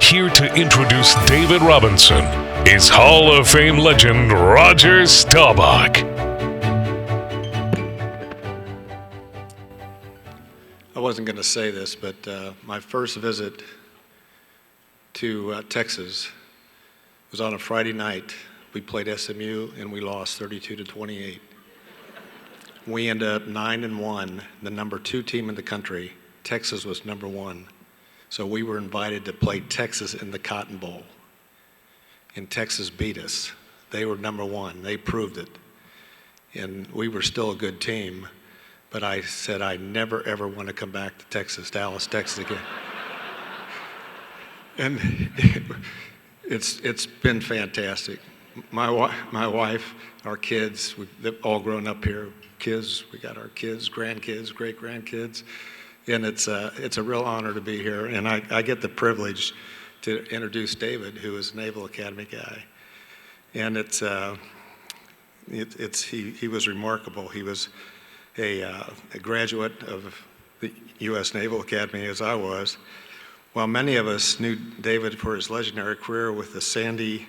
Here to introduce David Robinson is Hall of Fame legend Roger Staubach. I wasn't going to say this, but my first visit to Texas was on a Friday night. We played SMU and we lost 32-28. We ended up 9-1, the number 2 team in the country. Texas was number 1. So we were invited to play Texas in the Cotton Bowl. And Texas beat us. They were number 1. They proved it. And we were still a good team. But I said I never, ever want to come back to Texas, Dallas, Texas again. And it's been fantastic. My wife, our kids, they've all grown up here. Kids, we got our kids, grandkids, great-grandkids. And it's a real honor to be here. And I get the privilege to introduce David, who is a Naval Academy guy. And he was remarkable. He was a graduate of the U.S. Naval Academy, as I was. While many of us knew David for his legendary career with the San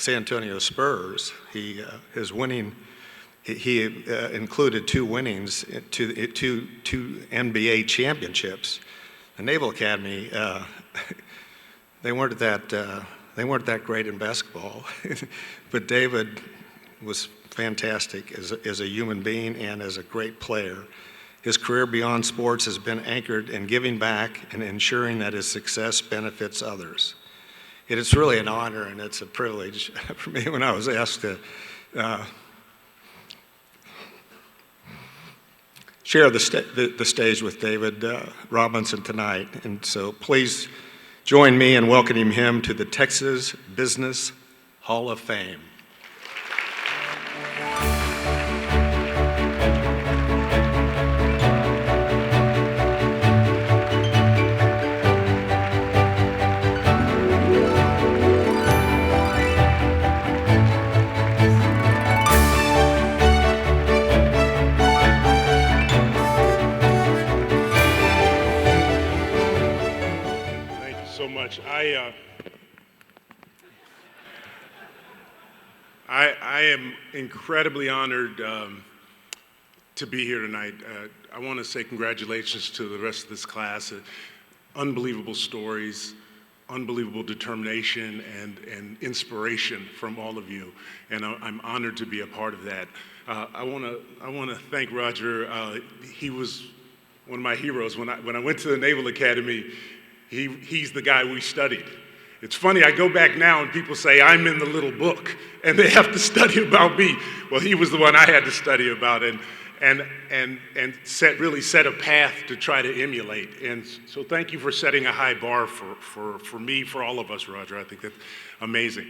Antonio Spurs, he included 2 winnings to 2 NBA championships. The Naval Academy, they weren't that great in basketball, but David was fantastic as a human being and as a great player. His career beyond sports has been anchored in giving back and ensuring that his success benefits others. It is really an honor and it's a privilege for me when I was asked to share the stage with David Robinson tonight. And so please join me in welcoming him to the Texas Business Hall of Fame. I am incredibly honored to be here tonight. I want to say congratulations to the rest of this class. Unbelievable stories, unbelievable determination, and inspiration from all of you. And I'm honored to be a part of that. I want to thank Roger. He was one of my heroes. When I went to the Naval Academy, he's the guy we studied. It's funny, I go back now and people say, I'm in the little book, and they have to study about me. Well, he was the one I had to study about and really set a path to try to emulate. And so thank you for setting a high bar for me, for all of us, Roger. I think that's amazing.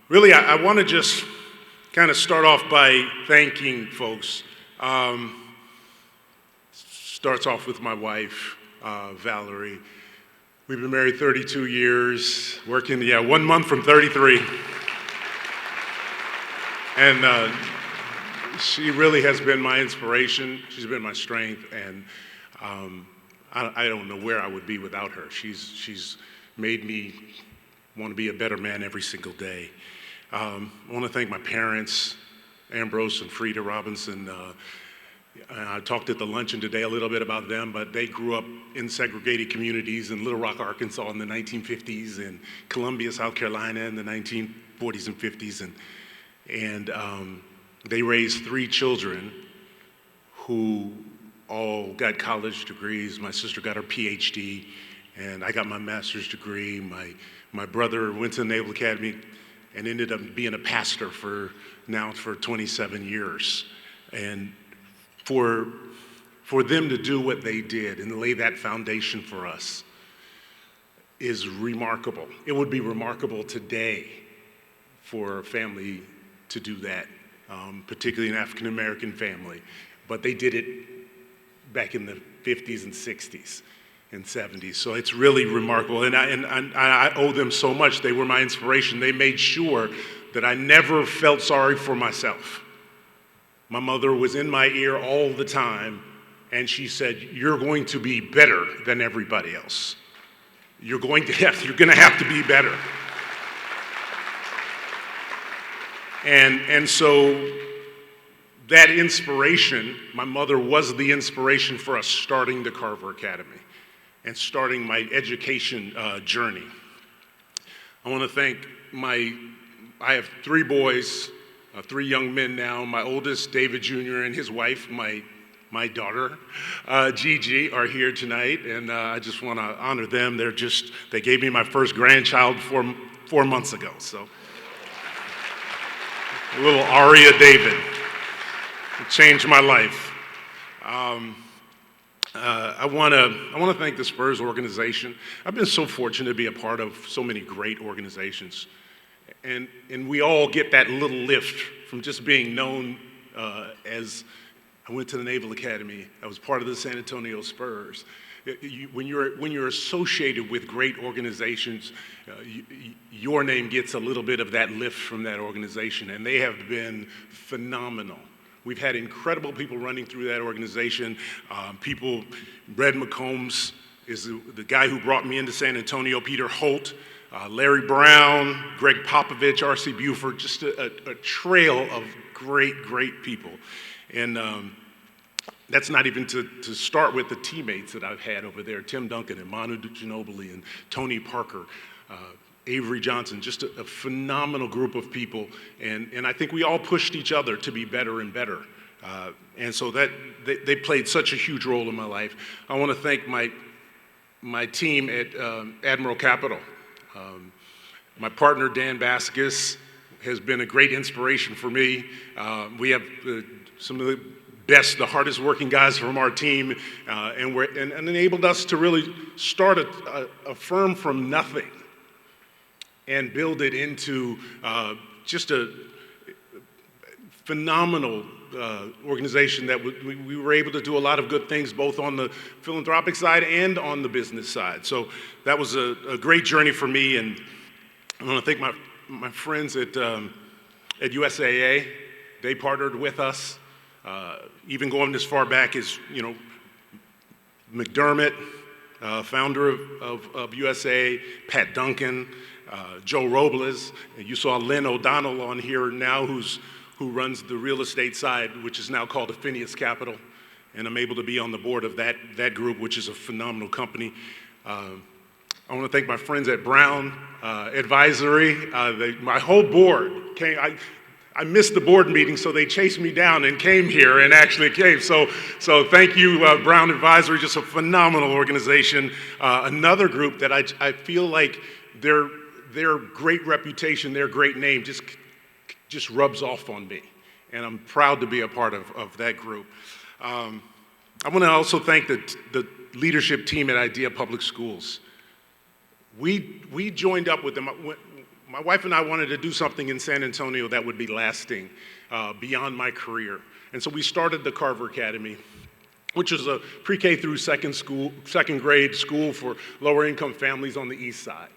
Really, I want to just kind of start off by thanking folks. Starts off with my wife, Valerie. We've been married 32 years, working, 1 month from 33. And she really has been my inspiration. She's been my strength, and I don't know where I would be without her. She's made me want to be a better man every single day. I want to thank my parents, Ambrose and Frida Robinson. I talked at the luncheon today a little bit about them, but they grew up in segregated communities in Little Rock, Arkansas in the 1950s, and Columbia, South Carolina in the 1940s and 50s, and they raised 3 children who all got college degrees. My sister got her PhD, and I got my master's degree. My brother went to the Naval Academy and ended up being a pastor for 27 years. And for them to do what they did and lay that foundation for us is remarkable. It would be remarkable today for a family to do that, particularly an African-American family. But they did it back in the 50s and 60s and 70s. So it's really remarkable. And I owe them so much. They were my inspiration. They made sure that I never felt sorry for myself. My mother was in my ear all the time, and she said, "You're going to be better than everybody else." you're going to have to be better. And so that inspiration, my mother was the inspiration for us starting the Carver Academy and starting my education journey. I want to thank I have 3 boys, 3 young men now. My oldest, David Jr., and his wife, my daughter, Gigi, are here tonight, and I just want to honor them. They gave me my first grandchild 4 months ago, so. A little Aria David. It changed my life. I want to thank the Spurs organization. I've been so fortunate to be a part of so many great organizations. And we all get that little lift from just being known as, I went to the Naval Academy, I was part of the San Antonio Spurs. When you're associated with great organizations, your name gets a little bit of that lift from that organization, and they have been phenomenal. We've had incredible people running through that organization. Red McCombs is the guy who brought me into San Antonio, Peter Holt, Larry Brown, Greg Popovich, R.C. Buford, just a trail of great people. And that's not even to start with the teammates that I've had over there, Tim Duncan and Manu Ginobili and Tony Parker, Avery Johnson, just a phenomenal group of people. And I think we all pushed each other to be better and better. And so that they played such a huge role in my life. I want to thank my team at Admiral Capital. My partner, Dan Vasquez, has been a great inspiration for me. We have some of the hardest working guys from our team, and enabled us to really start a firm from nothing and build it into just a phenomenal organization that we were able to do a lot of good things both on the philanthropic side and on the business side. So that was a great journey for me, and I want to thank my friends at USAA. They partnered with us, even going as far back as, McDermott, founder of USA, Pat Duncan, Joe Robles. And you saw Lynn O'Donnell on here now, who runs the real estate side, which is now called Affinius Capital. And I'm able to be on the board of that group, which is a phenomenal company. I want to thank my friends at Brown Advisory. My whole board came. I missed the board meeting, so they chased me down and came here and actually came. So thank you, Brown Advisory, just a phenomenal organization. Another group that I feel like their great reputation, their great name just rubs off on me. And I'm proud to be a part of that group. I want to also thank the leadership team at Idea Public Schools. We joined up with them. My wife and I wanted to do something in San Antonio that would be lasting beyond my career. And so we started the Carver Academy, which is a pre-K through second grade school for lower income families on the east side.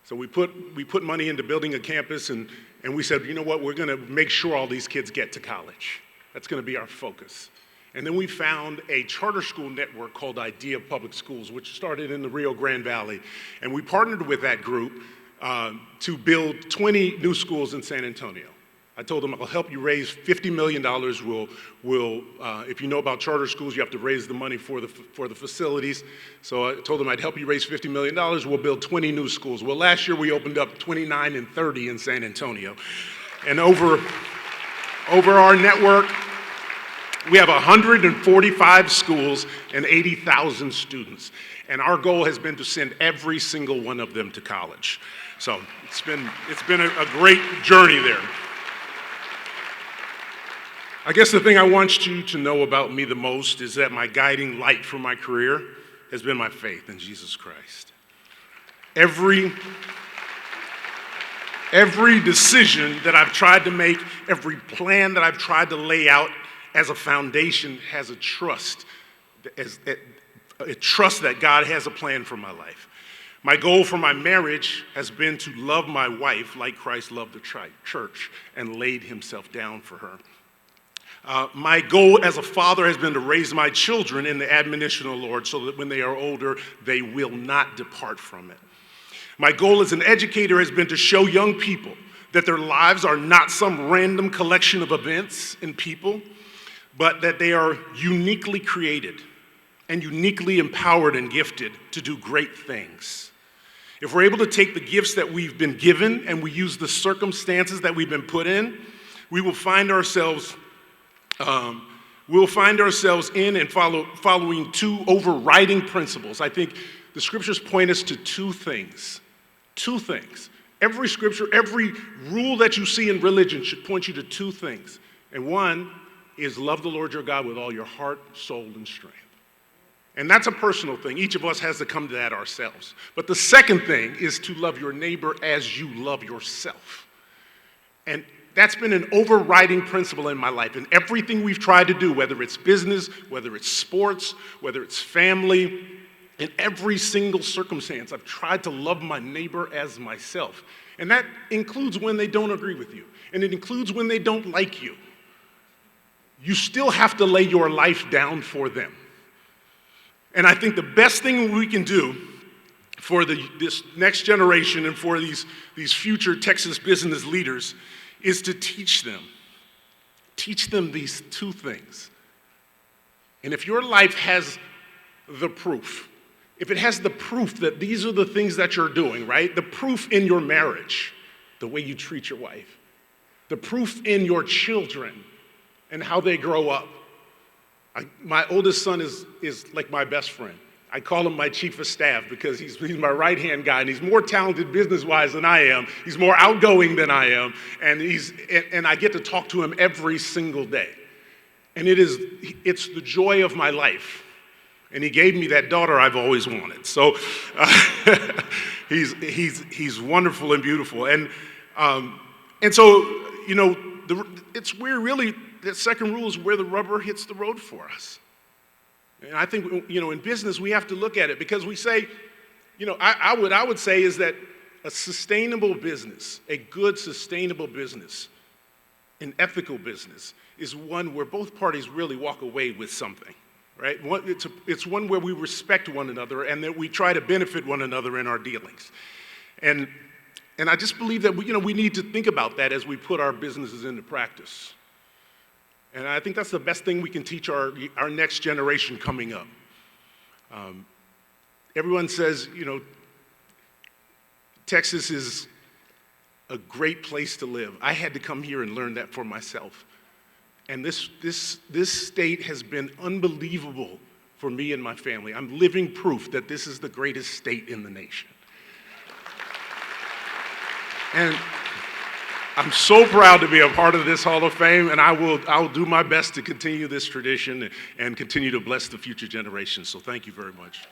So we put money into building a campus, and we said, you know what, we're gonna make sure all these kids get to college. That's gonna be our focus. And then we found a charter school network called Idea Public Schools, which started in the Rio Grande Valley. And we partnered with that group to build 20 new schools in San Antonio. I told them, I'll help you raise $50 million. We'll if you know about charter schools, you have to raise the money for the facilities. So I told them I'd help you raise $50 million. We'll build 20 new schools. Well, last year we opened up 29 and 30 in San Antonio. And over our network, we have 145 schools and 80,000 students. And our goal has been to send every single one of them to college. So it's been a great journey there. I guess the thing I want you to know about me the most is that my guiding light for my career has been my faith in Jesus Christ. Every decision that I've tried to make, every plan that I've tried to lay out as a foundation has a trust that God has a plan for my life. My goal for my marriage has been to love my wife like Christ loved the church and laid himself down for her. My goal as a father has been to raise my children in the admonition of the Lord so that when they are older, they will not depart from it. My goal as an educator has been to show young people that their lives are not some random collection of events and people, but that they are uniquely created and uniquely empowered and gifted to do great things. If we're able to take the gifts that we've been given and we use the circumstances that we've been put in, we will find ourselves in and following two overriding principles. I think the scriptures point us to two things. Two things. Every scripture, every rule that you see in religion should point you to two things. And one is love the Lord your God with all your heart, soul, and strength. And that's a personal thing. Each of us has to come to that ourselves. But the second thing is to love your neighbor as you love yourself. And that's been an overriding principle in my life. And everything we've tried to do, whether it's business, whether it's sports, whether it's family, in every single circumstance, I've tried to love my neighbor as myself. And that includes when they don't agree with you. And it includes when they don't like you. You still have to lay your life down for them. And I think the best thing we can do for this next generation and for these future Texas business leaders is to teach them these two things. And if your life has the proof, if it has the proof that these are the things that you're doing, right? The proof in your marriage, the way you treat your wife, the proof in your children and how they grow up. My oldest son is like my best friend. I call him my chief of staff because he's my right-hand guy, and he's more talented business-wise than I am. He's more outgoing than I am, and I get to talk to him every single day. And it's the joy of my life. And he gave me that daughter I've always wanted. So he's wonderful and beautiful. And so, it's where really the second rule is where the rubber hits the road for us. And I think, in business, we have to look at it because we say, I would say is that a sustainable business, a good sustainable business, an ethical business is one where both parties really walk away with something, right? It's one where we respect one another and that we try to benefit one another in our dealings. And I just believe that we need to think about that as we put our businesses into practice. And I think that's the best thing we can teach our next generation coming up. Everyone says, Texas is a great place to live. I had to come here and learn that for myself. And this state has been unbelievable for me and my family. I'm living proof that this is the greatest state in the nation. And I'm so proud to be a part of this Hall of Fame, and I'll do my best to continue this tradition and continue to bless the future generations. So thank you very much.